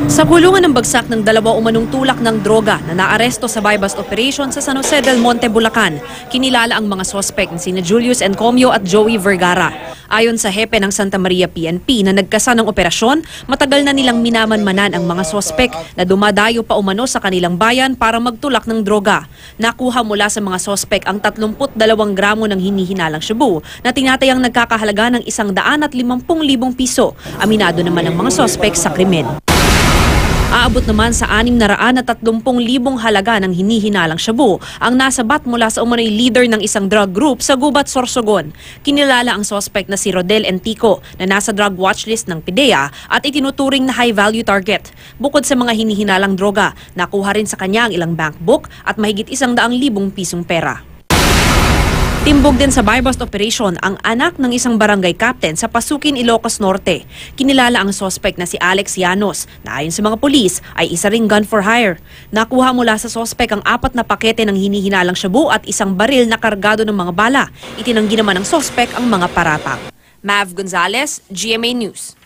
Sa kulungan ng bagsak ng dalawa umanong tulak ng droga na naaresto sa buy-bust operation sa San Jose del Monte, Bulacan, kinilala ang mga sospek na sina Julius Encomio at Joey Vergara. Ayon sa hepe ng Santa Maria PNP na nagkasa ng operasyon, matagal na nilang minamanmanan ang mga sospek na dumadayo pa umano sa kanilang bayan para magtulak ng droga. Nakuha mula sa mga sospek ang 32 gramo ng hinihinalang shabu na tinatayang nagkakahalaga ng 150,000 piso. Aminado naman ang mga sospek sa krimen. Aabot naman sa 630,000 halaga ng hinihinalang shabu ang nasabat mula sa umano'y leader ng isang drug group sa Gubat, Sorsogon. Kinilala ang suspect na si Rodel Entico na nasa drug watchlist ng PIDEA at itinuturing na high-value target. Bukod sa mga hinihinalang droga, nakuha rin sa kanya ang ilang bank book at mahigit 100,000 pisong pera. Timbog din sa buy-bust operation ang anak ng isang barangay captain sa Pasukin, Ilocos Norte. Kinilala ang suspect na si Alex Llanos na ayon sa mga pulis ay isa ring gun for hire. Nakuha mula sa suspect ang 4 na pakete ng hinihinalang shabu at isang baril na kargado ng mga bala. Itinanggi naman ng suspect ang mga paratang. Mav Gonzalez, GMA News.